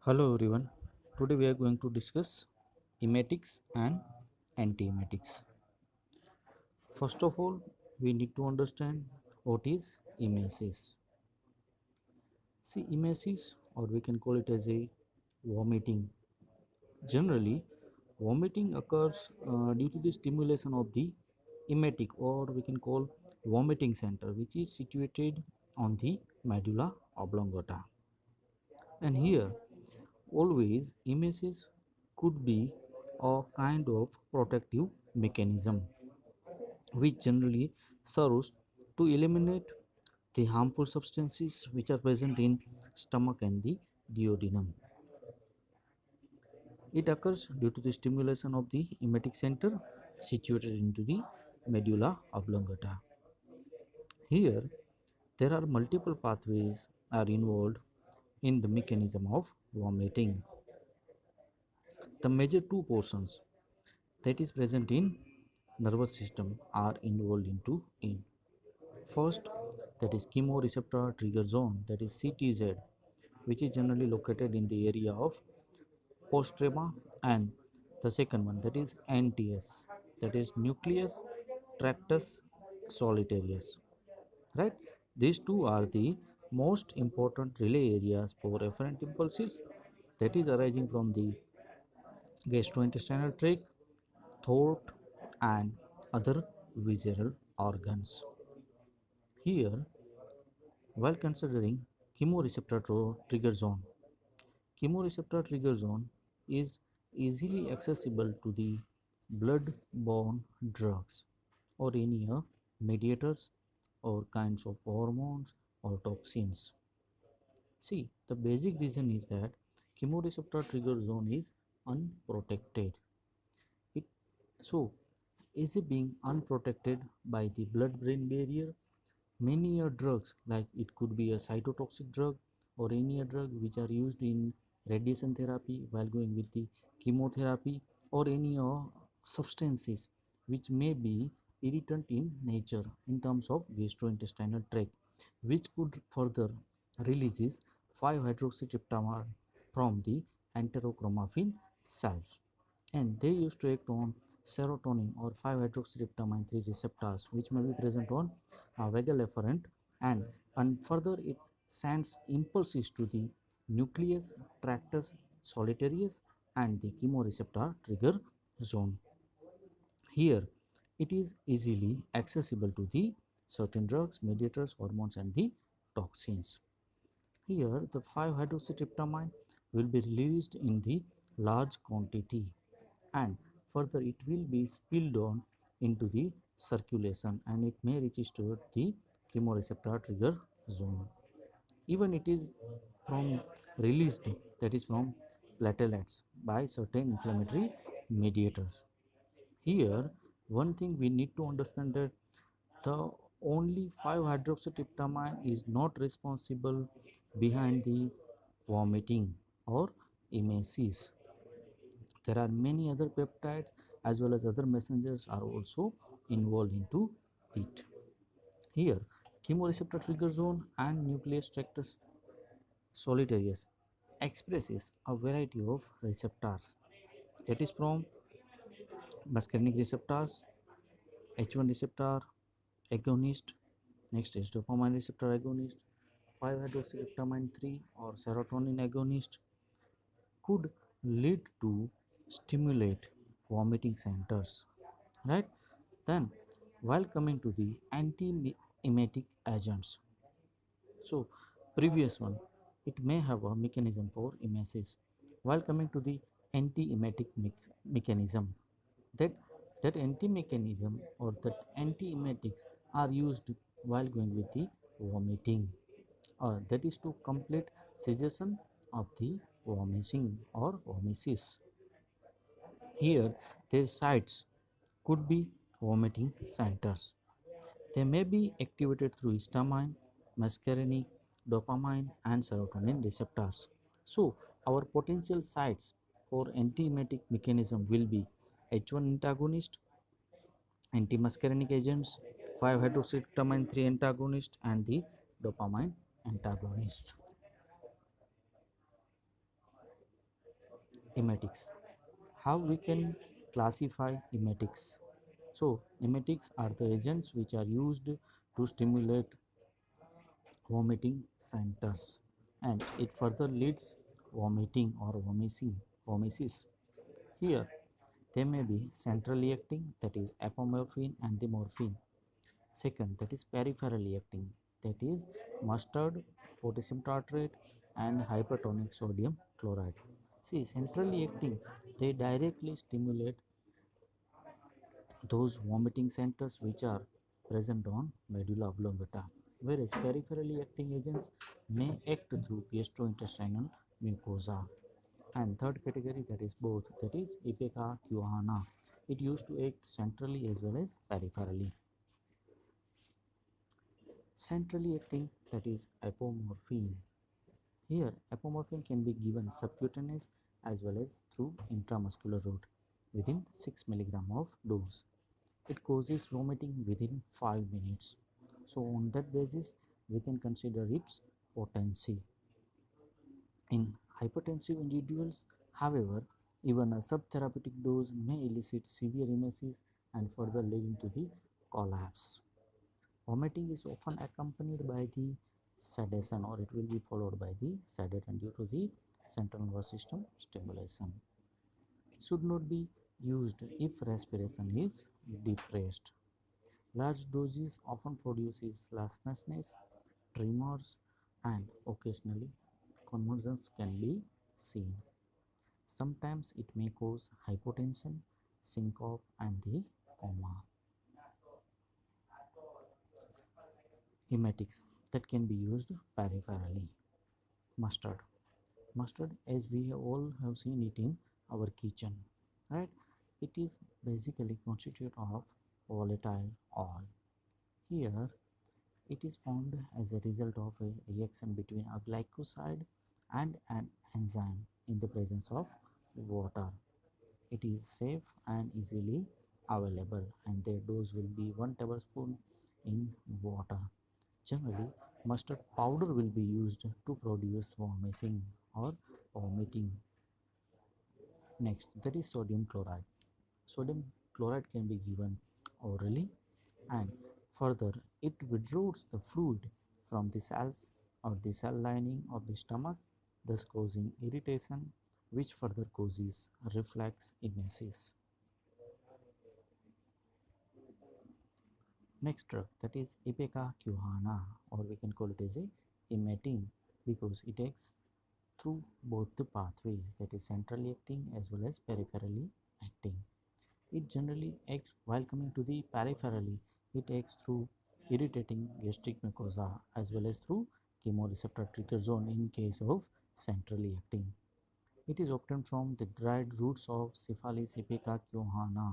Hello everyone. Today we are going to discuss emetics and antiemetics. First of all, we need to understand what is emesis. See, emesis, or we can call it as a vomiting. Generally, vomiting occurs due to the stimulation of the emetic, or we can call vomiting center, which is situated on the medulla oblongata. And here, always emesis could be a kind of protective mechanism which generally serves to eliminate the harmful substances which are present in stomach and the duodenum. It occurs due to the stimulation of the emetic center situated into the medulla oblongata. Here there are multiple pathways are involved in the mechanism of vomiting. The major two portions that is present in nervous system are involved into in first, that is chemoreceptor trigger zone, that is CTZ, which is generally located in the area of postrema, and the second one, that is NTS, that is nucleus tractus solitarius, right? These two are the most important relay areas for efferent impulses that is arising from the gastrointestinal tract, throat, and other visceral organs. Here, while considering chemoreceptor trigger zone, chemoreceptor trigger zone is easily accessible to the blood-borne drugs or any mediators or kinds of hormones or toxins. See, the basic reason is that chemoreceptor trigger zone is unprotected. It so is it being unprotected by the blood-brain barrier. Many drugs, like it could be a cytotoxic drug or any drug which are used in radiation therapy while going with the chemotherapy, or any substances which may be irritant in nature in terms of gastrointestinal tract, which could further releases 5-hydroxytryptamine from the enterochromaffin cells, and they used to act on serotonin or 5-hydroxytryptamine 3 receptors which may be present on vagal efferent, and further it sends impulses to the nucleus tractus solitarius and the chemoreceptor trigger zone. Here it is easily accessible to the certain drugs, mediators, hormones, and the toxins. Here the 5-hydroxytryptamine will be released in the large quantity, and further it will be spilled on into the circulation, and it may reach to the chemoreceptor trigger zone. Even it is from released, that is from platelets by certain inflammatory mediators. Here one thing we need to understand that the only 5-hydroxytryptamine is not responsible behind the vomiting or emesis. There are many other peptides as well as other messengers are also involved into it. Here, chemoreceptor trigger zone and nucleus tractus solitarius expresses a variety of receptors, that is from muscarinic receptors, H1 receptor agonist, next is dopamine receptor agonist, 5-hydroxytryptamine 3 or serotonin agonist could lead to stimulate vomiting centers, right? Then while coming to the anti-emetic agents, so previous one, it may have a mechanism for emesis. While coming to the anti-emetic mechanism, that anti-mechanism or that anti-emetics are used while going with the vomiting, that is to complete cessation of the vomiting or vomesis. Here their sites could be vomiting centers. They may be activated through histamine, muscarinic, dopamine, and serotonin receptors. So, our potential sites for antiemetic mechanism will be H1 antagonist, antimuscarinic agents, 5-hydroxytryptamine 3 antagonist, and the dopamine antagonist. Emetics. How we can classify emetics? So, emetics are the agents which are used to stimulate vomiting centers, and it further leads vomiting or vomesis. Here, they may be centrally acting, that is apomorphine and the morphine. Second, that is peripherally acting, that is mustard, potassium tartrate, and hypertonic sodium chloride. See, centrally acting, they directly stimulate those vomiting centers which are present on medulla oblongata, whereas peripherally acting agents may act through gastrointestinal mucosa. And third category, that is both, that is ipecacuanha. It used to act centrally as well as peripherally. Centrally acting, that is apomorphine. Here, apomorphine can be given subcutaneous as well as through intramuscular route within 6 mg of dose. It causes vomiting within 5 minutes. So, on that basis, we can consider its potency. In hypertensive individuals, however, even a subtherapeutic dose may elicit severe emesis and further leading to the collapse. Vomiting is often accompanied by the sedation, or it will be followed by the sedation due to the central nervous system stimulation. It should not be used if respiration is depressed. Large doses often produces restlessness, tremors, and occasionally convulsions can be seen. Sometimes it may cause hypotension, syncope, and the coma. Emetics that can be used peripherally. Mustard. Mustard, as we all have seen it in our kitchen, right? It is basically constituted of volatile oil. Here, it is formed as a result of a reaction between a glycoside and an enzyme in the presence of water. It is safe and easily available, and their dose will be 1 tablespoon in water. Generally, mustard powder will be used to produce vomiting or vomiting. Next, there is sodium chloride. Sodium chloride can be given orally, and further it withdraws the fluid from the cells or the cell lining of the stomach, thus causing irritation, which further causes reflux emesis. Next drug, that is ipecacuanha, or we can call it as a emetic, because it acts through both the pathways, that is centrally acting as well as peripherally acting. It generally acts while coming to the peripherally. It acts through irritating gastric mucosa as well as through chemoreceptor trigger zone in case of centrally acting. It is obtained from the dried roots of Syphilis ipecacuanha,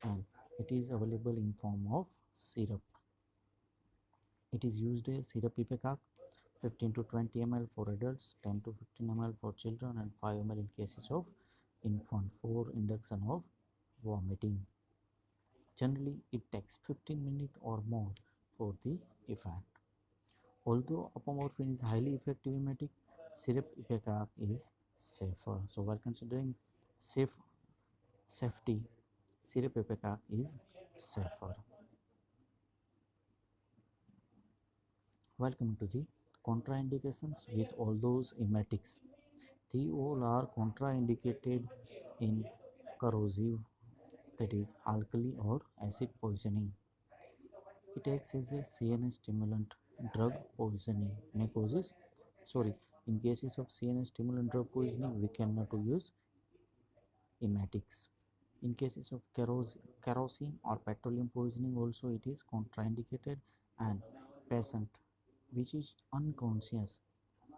and it is available in form of syrup. It is used as syrup ipecac, 15 to 20 ml for adults, 10 to 15 ml for children, and 5 ml in cases of infant for induction of vomiting. Generally, it takes 15 minutes or more for the effect. Although apomorphine is highly effective emetic, syrup ipecac is safer. So, while considering safety, syrup ipecac is safer. While coming to the contraindications with all those emetics, they all are contraindicated in corrosive, that is alkali or acid poisoning. It acts as a CNS stimulant. Drug poisoning may causes, in cases of CNS stimulant drug poisoning, we cannot use emetics. In cases of kerosene or petroleum poisoning, also it is contraindicated, and patient which is unconscious,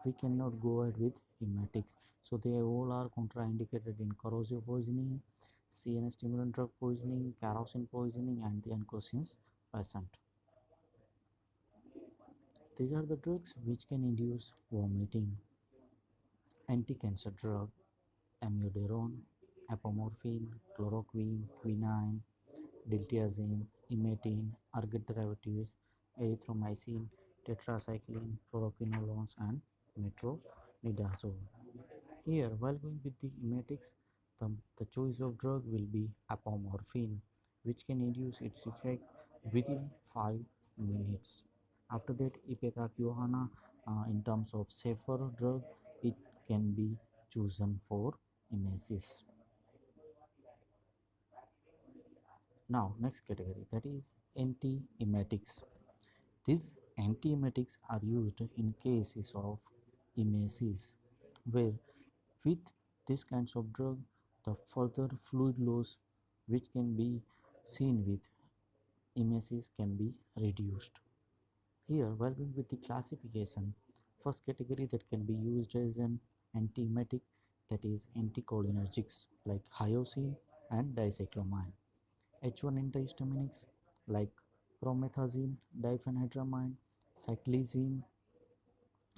we cannot go ahead with emetics. So they all are contraindicated in corrosive poisoning, CNS stimulant drug poisoning, kerosene poisoning, and the unconscious patient. These are the drugs which can induce vomiting. Anti-cancer drug, amiodarone, apomorphine, chloroquine, quinine, diltiazem, emetine, ergot derivatives, erythromycin, tetracycline, fluoroquinolones, and metronidazole. Here, while going with the emetics, the choice of drug will be apomorphine, which can induce its effect within 5 minutes. After that, ipecacuanha, in terms of safer drug, it can be chosen for emesis. Now, next category, that is antiemetics. These antiemetics are used in cases of emesis, where with these kinds of drug, the further fluid loss which can be seen with emesis can be reduced. Here, while going with the classification, first category that can be used as an antiemetic, that is anticholinergics like hyoscine and dicyclomine. H1 antihistaminics like promethazine, diphenhydramine, cyclizine,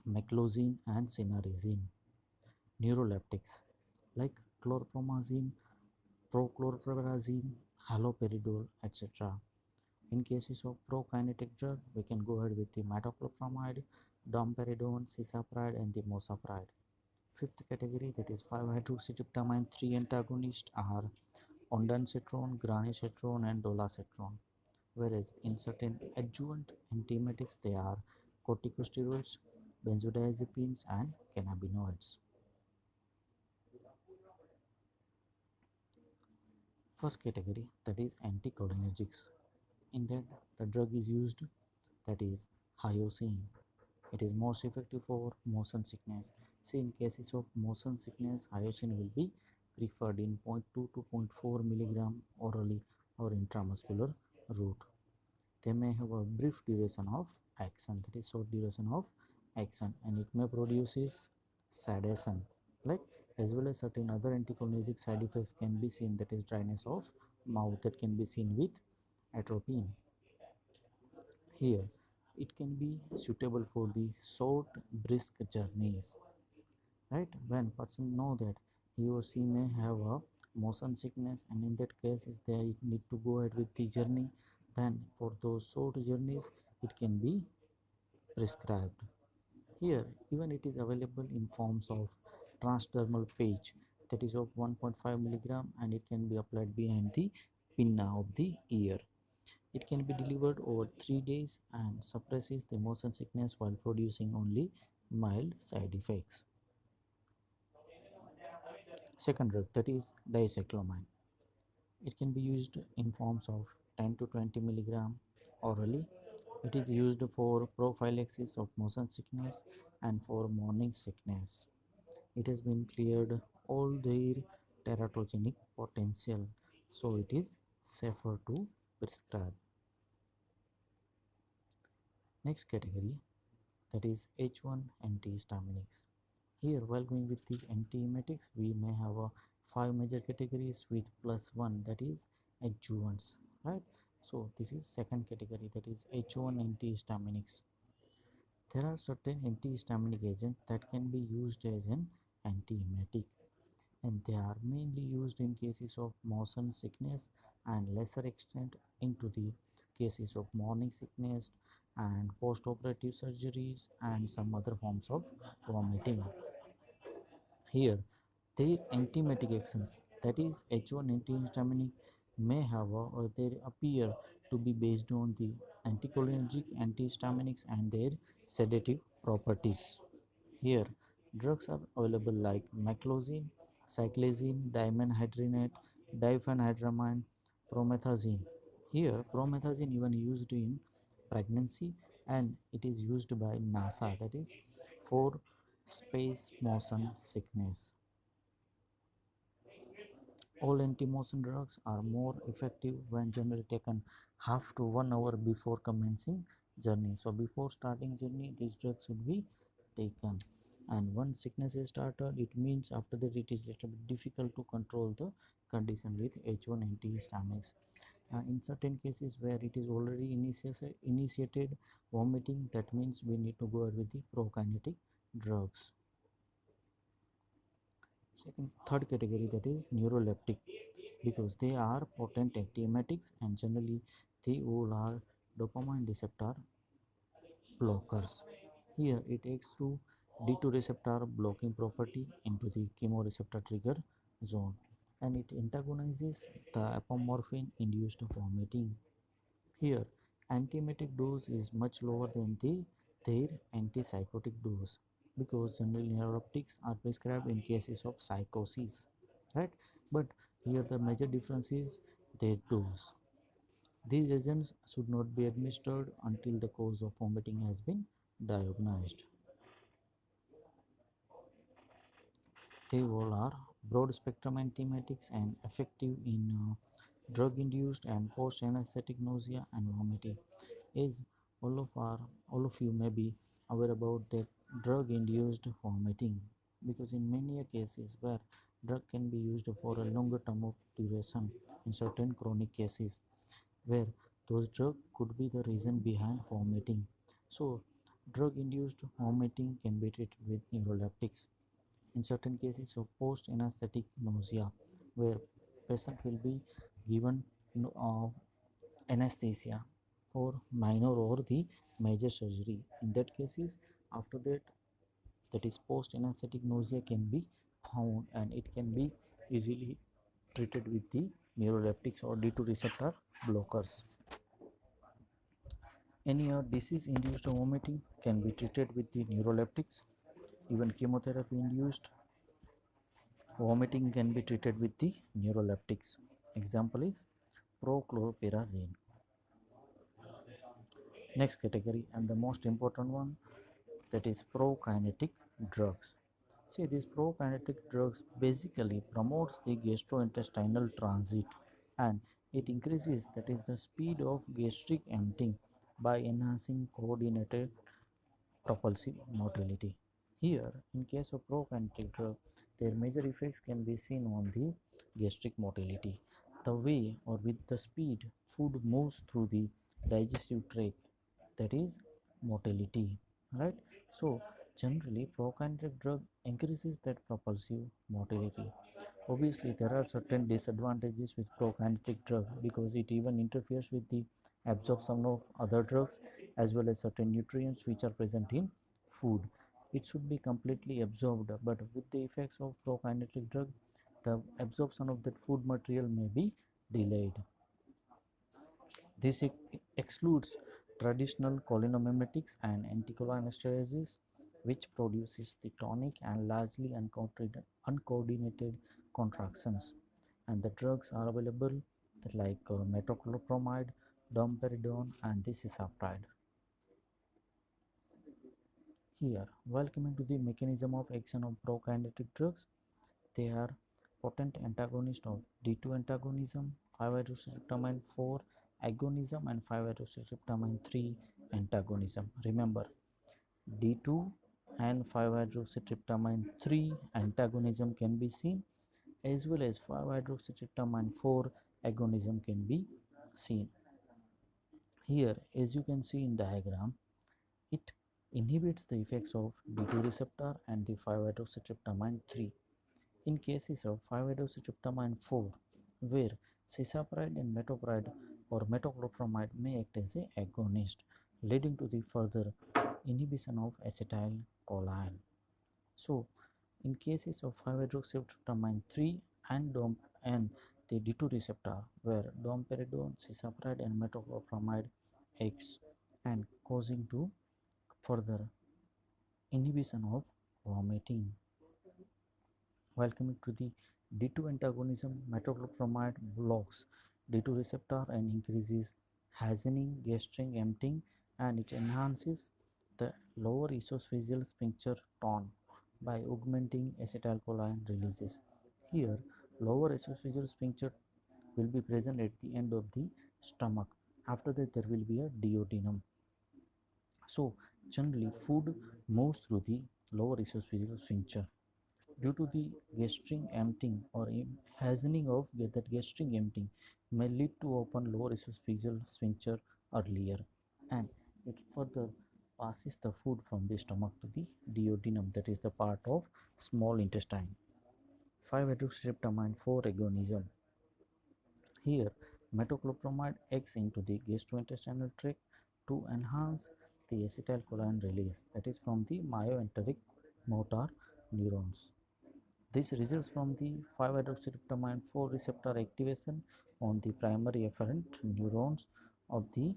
meclizine, and cinnarizine. Neuroleptics like chlorpromazine, prochlorperazine, haloperidol, etc. In cases of prokinetic drug, we can go ahead with the metoclopramide, domperidone, cisapride, and the mosapride. Fifth category, that is 5-hydroxytryptamine 3 antagonists, are ondansetron, granisetron, and dolasetron. Whereas in certain adjuvant antiemetics, they are corticosteroids, benzodiazepines, and cannabinoids. First category, that is anticholinergics. In that, the drug is used, that is hyoscine. It is most effective for motion sickness. See, in cases of motion sickness, hyoscine will be preferred in 0.2 to 0.4 milligram orally or intramuscular route. They may have a brief duration of action, that is short duration of action, and it may produce sedation, like as well as certain other anticholinergic side effects can be seen, that is dryness of mouth that can be seen with atropine. Here, it can be suitable for the short brisk journeys, right? When person know that he or she may have a motion sickness, and in that case is they need to go ahead with the journey, then for those short journeys it can be prescribed. Here, even it is available in forms of transdermal page, that is of 1.5 milligram, and it can be applied behind the pinna of the ear. It can be delivered over 3 days and suppresses the motion sickness while producing only mild side effects. Second drug, that is dicyclomine. It can be used in forms of 10 to 20 milligram orally. It is used for prophylaxis of motion sickness and for morning sickness. It has been cleared all their teratogenic potential, so it is safer to prescribe. Next category, that is H1 antihistaminics. Here, while going with the antiemetics, we may have a 5 major categories with plus one, that is adjuvants, right? So this is second category, that is H1 antihistaminics. There are certain antihistaminic agents that can be used as an antiemetic, and they are mainly used in cases of motion sickness and lesser extent into the cases of morning sickness and post-operative surgeries and some other forms of vomiting. Here, their antiemetic actions, that is H1 antihistaminic, may have or they appear to be based on the anticholinergic antihistaminics and their sedative properties. Here, drugs are available like meclizine, cyclizine, dimenhydrinate, diphenhydramine, promethazine. Here, promethazine even used in pregnancy, and it is used by NASA, that is for space motion sickness. All anti-motion drugs are more effective when generally taken half to 1 hour before commencing journey. So before starting journey, these drugs should be taken. And once sickness is started, it means after that it is little bit difficult to control the condition with H1 antihistaminics. In certain cases where it is already initiated vomiting, that means we need to go ahead with the prokinetic drugs. Third category, that is neuroleptic, because they are potent antiemetics and generally they all are dopamine receptor blockers. Here it acts through D2 receptor blocking property into the chemoreceptor trigger zone, and it antagonizes the apomorphine induced vomiting. Here, antiemetic dose is much lower than their antipsychotic dose because generally neuroleptics are prescribed in cases of psychosis, right? But here the major difference is their dose. These agents should not be administered until the cause of vomiting has been diagnosed. They all are broad spectrum antiemetics and effective in drug induced and post anesthetic nausea and vomiting. As all of you may be aware about that drug induced vomiting, because in many cases where drug can be used for a longer term of duration in certain chronic cases where those drugs could be the reason behind vomiting. So drug induced vomiting can be treated with neuroleptics in certain cases of post anesthetic nausea where patient will be given anesthesia or minor or the major surgery. In that cases, after that, that is post anesthetic nausea can be found and it can be easily treated with the neuroleptics or D2 receptor blockers. Any disease induced vomiting can be treated with the neuroleptics. Even chemotherapy induced vomiting can be treated with the neuroleptics. Example is prochlorperazine. Next category and the most important one, that is prokinetic drugs. See, these prokinetic drugs basically promotes the gastrointestinal transit and it increases, that is the speed of gastric emptying by enhancing coordinated propulsive motility. Here, in case of prokinetic drug, their major effects can be seen on the gastric motility. The way or with the speed food moves through the digestive tract, that is motility, right? So, generally, prokinetic drug increases that propulsive motility. Obviously, there are certain disadvantages with prokinetic drug because it even interferes with the absorption of other drugs as well as certain nutrients which are present in food. It should be completely absorbed, but with the effects of prokinetic drug, the absorption of that food material may be delayed. This excludes traditional cholinomimetics and anticholinergics, which produces the tonic and largely uncoordinated contractions. And the drugs are available like metoclopramide, domperidone, and the cisapride. Here, while coming to the mechanism of action of prokinetic drugs, they are potent antagonist of D2 antagonism, 5-hydroxytryptamine 4 agonism, and 5-hydroxytryptamine 3 antagonism. Remember, D2 and 5-hydroxytryptamine 3 antagonism can be seen, as well as 5-hydroxytryptamine 4 agonism can be seen. Here, as you can see in diagram, it inhibits the effects of D2 receptor and the 5-hydroxytryptamine 3. In cases of 5-hydroxytryptamine 4, where cisapride and metopride or metoclopramide may act as a agonist, leading to the further inhibition of acetylcholine. So, in cases of 5-hydroxytryptamine 3 and the D2 receptor, where domperidone, cisapride, and metoclopramide acts and causing to further inhibition of vomiting. While coming to the D2 antagonism, metoclopramide blocks D2 receptor and increases hazening, gastric emptying, and it enhances the lower esophageal sphincter tone by augmenting acetylcholine releases. Here, lower esophageal sphincter will be present at the end of the stomach. After that, there will be a duodenum. So, generally, food moves through the lower esophageal sphincter. Due to the gastric emptying or hastening of that gastric emptying may lead to open lower esophageal sphincter earlier, and it further passes the food from the stomach to the duodenum, that is the part of small intestine. 5-hydroxytryptamine 4 agonism. Here, metoclopramide acts into the gastrointestinal tract to enhance the acetylcholine release, that is from the myoenteric motor neurons. This results from the 5-hydroxytryptamine 4 receptor activation on the primary efferent neurons of the,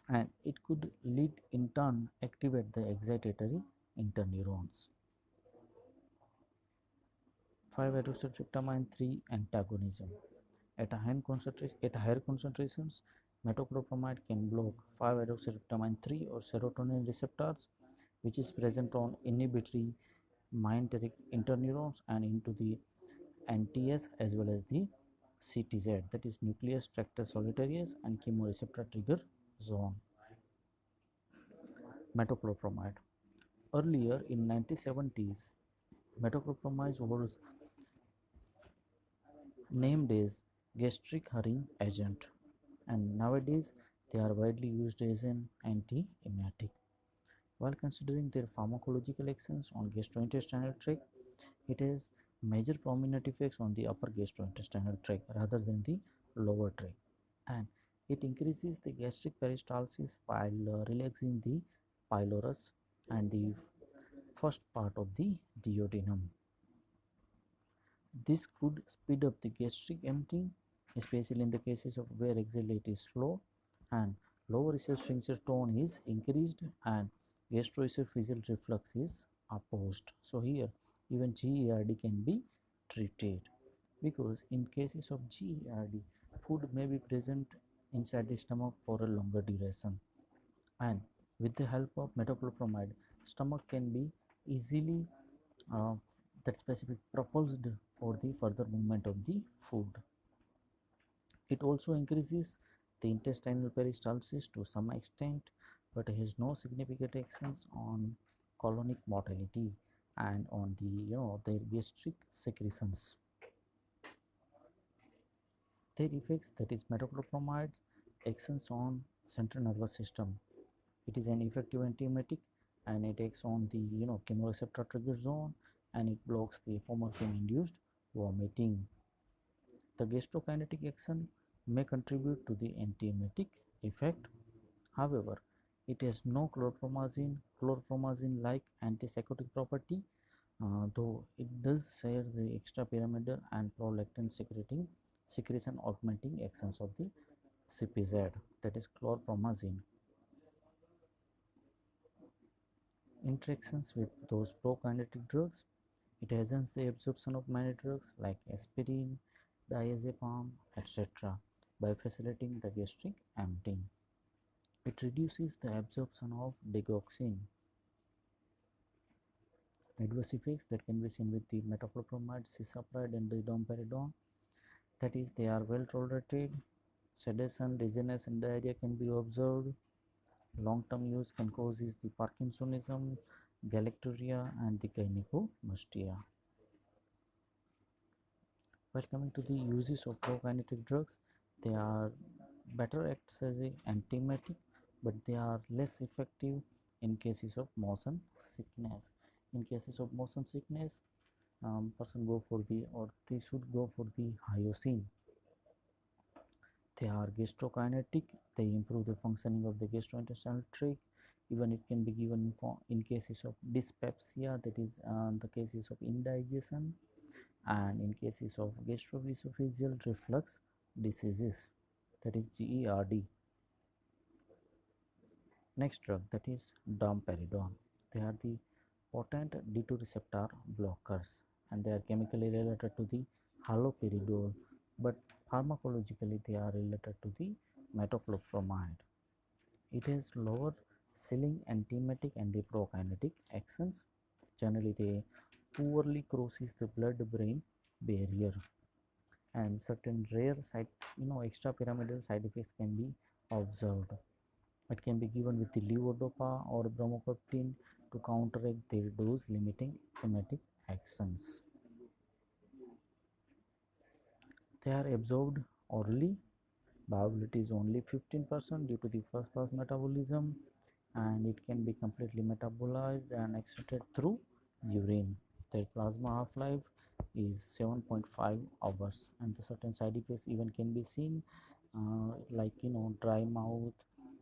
and it could lead in turn activate the excitatory interneurons. 5-hydroxytryptamine 3 antagonism. At higher concentrations, metoclopramide can block 5-hydroxytryptamine 3 or serotonin receptors, which is present on inhibitory myenteric interneurons and into the NTS as well as the CTZ, that is nucleus tractus solitarius and chemoreceptor trigger zone. Metoclopramide. Earlier in 1970s, metoclopramide was named as gastric herring agent, and nowadays they are widely used as an antiemetic. While considering their pharmacological actions on gastrointestinal tract, it has major prominent effects on the upper gastrointestinal tract rather than the lower tract, and it increases the gastric peristalsis while relaxing the pylorus and the first part of the duodenum. This could speed up the gastric emptying, especially in the cases of where exhale rate is slow and lower esophageal tone is increased and gastroesophageal reflux is opposed. So here even GERD can be treated, because in cases of GERD, food may be present inside the stomach for a longer duration, and with the help of metoclopramide, stomach can be easily uh, that specific propulsed for the further movement of the food. It also increases the intestinal peristalsis to some extent, but has no significant actions on colonic mortality and on the the gastric secretions. Their effects, that is metoclopramide's actions on central nervous system. It is an effective antiemetic and it acts on the chemoreceptor trigger zone, and it blocks the apomorphine induced vomiting. The gastrokinetic action may contribute to the antiemetic effect. However, it has no chlorpromazine like antipsychotic property, though it does share the extrapyramidal and prolactin secretion augmenting actions of the CPZ, that is chlorpromazine. Interactions with those prokinetic drugs, it hastens the absorption of many drugs like aspirin, diazepam, etc. by facilitating the gastric emptying. It reduces the absorption of digoxin. Adverse effects that can be seen with the metoclopramide, cisapride and the domperidone, that is they are well tolerated. Sedation, dizziness and diarrhea can be observed. Long-term use can cause the Parkinsonism, galacturia and the gynecomastia. While coming to the uses of prokinetic drugs, they are better acts as an antiemetic, but they are less effective in cases of motion sickness. In cases of motion sickness, person go for the, or they should go for the hyoscine. They are gastrokinetic, they improve the functioning of the gastrointestinal tract. Even it can be given in cases of dyspepsia, that is the cases of indigestion, and in cases of gastroesophageal reflux diseases, that is GERD. Next drug, that is domperidone. They are the potent D2 receptor blockers, and they are chemically related to the haloperidol, but pharmacologically they are related to the metoclopramide. It has lower ceiling antiemetic and the prokinetic actions. Generally, they poorly crosses the blood-brain barrier, and certain rare extrapyramidal side effects can be observed. It can be given with the levodopa or bromocriptine to counteract their dose limiting emetic actions. They are absorbed orally. Viability is only 15% due to the first pass metabolism, and it can be completely metabolized and excreted through urine. Their plasma half-life is 7.5 hours, and the certain side effects even can be seen, like dry mouth,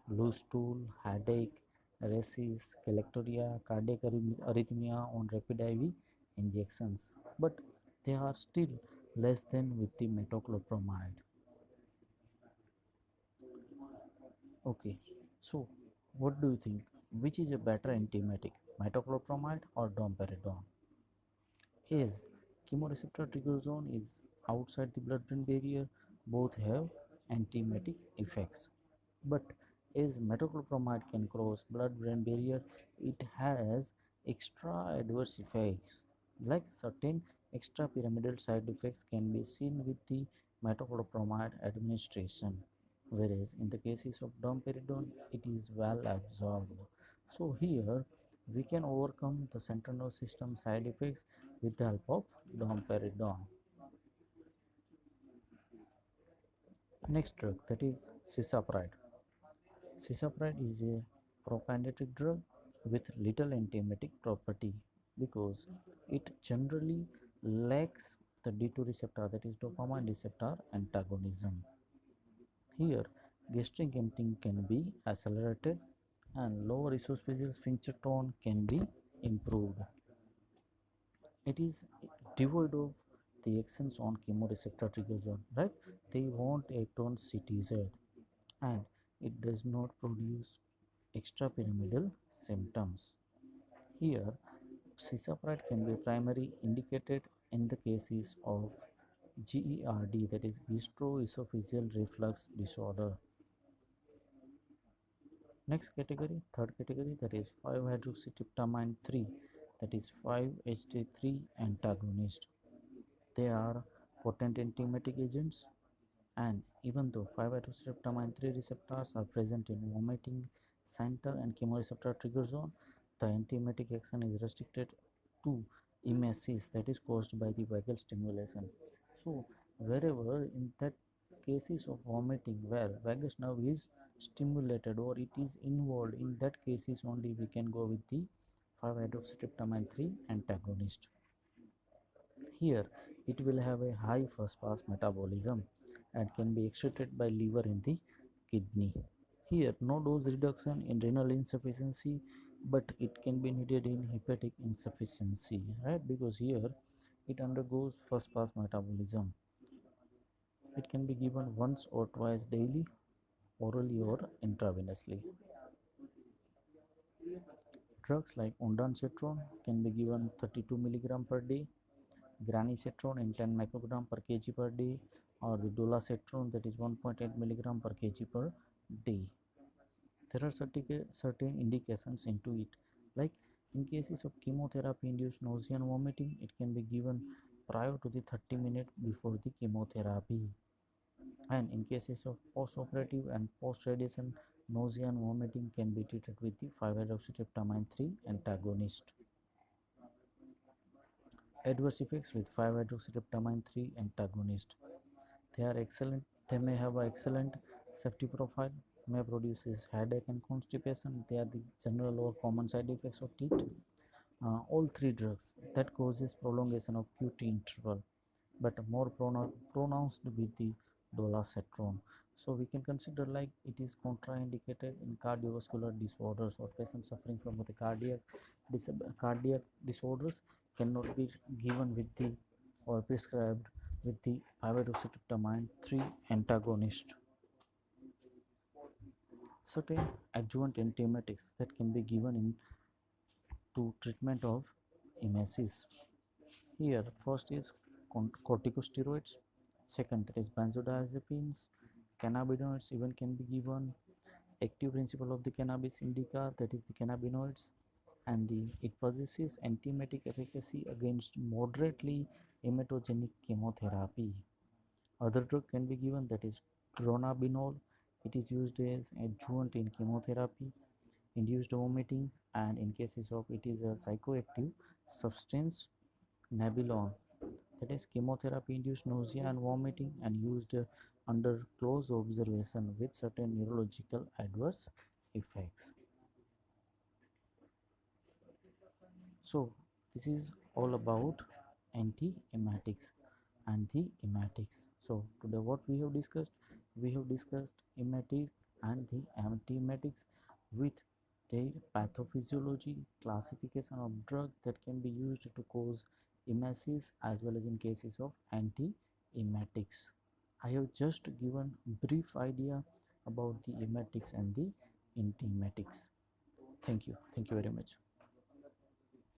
loose stool, headache, races, galactoria, cardiac arrhythmia on rapid IV injections, but they are still less than with the metoclopramide. Okay, so what do you think? Which is a better antiemetic, metoclopramide or domperidone? Is chemoreceptor trigger zone is outside the blood-brain barrier. Both have antiemetic effects, but as metoclopramide can cross blood-brain barrier, it has extra adverse effects. Like certain extrapyramidal side effects can be seen with the metoclopramide administration, whereas in the cases of domperidone, it is well absorbed. So here we can overcome the central nervous system side effects with the help of domperidone. Next drug, that is cisapride. Cisapride is a prokinetic drug with little antiemetic property because it generally lacks the D2 receptor, that is dopamine receptor antagonism. Here gastric emptying can be accelerated and lower esophageal sphincter tone can be improved. It is devoid of the actions on chemoreceptor trigger zone, right? They won't act on CTZ and it does not produce extrapyramidal symptoms. Here, cisapride can be primarily indicated in the cases of GERD, that is gastroesophageal reflux disorder. Next category, third category, that is 5-hydroxytryptamine 3, that is 5-HT3 antagonist. They are potent antiemetic agents, and even though 5-hydroxytryptamine 3 receptors are present in vomiting center and chemoreceptor trigger zone, the antiemetic action is restricted to emesis, that is caused by the vagal stimulation. So wherever in that cases of vomiting where vagus nerve is stimulated or it is involved, in that cases only we can go with the 5-hydroxytryptamine 3 antagonist. Here it will have a high first pass metabolism and can be excreted by liver in the kidney. Here no dose reduction in renal insufficiency, but it can be needed in hepatic insufficiency, right? Because here it undergoes first pass metabolism. It can be given once or twice daily, orally or intravenously. Drugs like ondansetron can be given 32 mg per day, granisetron in 10 microgram per kg per day, or the dolasetron, that is 1.8 milligram per kg per day. There are certain indications into it, like in cases of chemotherapy induced nausea and vomiting, it can be given prior to the 30 minutes before the chemotherapy. And in cases of post-operative and post-radiation nausea and vomiting can be treated with the 5-hydroxytryptamine 3 antagonist. Adverse effects with 5-hydroxytryptamine 3 antagonist. They are excellent. They may have an excellent safety profile, may produces headache and constipation. They are the general or common side effects of it. All three drugs that causes prolongation of QT interval, but more pronounced with the dolasetron. So we can consider like it is contraindicated in cardiovascular disorders or patients suffering from the cardiac disorders cannot be given with the or prescribed with the 5-hydroxytryptamine 3 antagonist. Certain adjuvant antiemetics that can be given in to treatment of emesis. Here, first is corticosteroids, second that is benzodiazepines, cannabinoids even can be given, active principle of the cannabis indica, that is the cannabinoids, and it possesses antiemetic efficacy against moderately emetogenic chemotherapy. Other drug can be given, that is dronabinol. It is used as adjuvant in chemotherapy, induced vomiting, and in cases of it is a psychoactive substance, nabilon, that is chemotherapy induced nausea and vomiting and used under close observation with certain neurological adverse effects. So this is all about antiemetics and the emetics. So today what we have discussed emetics and the antiemetics with their pathophysiology, classification of drugs that can be used to cause emesis, as well as in cases of antiemetics. I have just given brief idea about the emetics and the antiemetics. Thank you very much.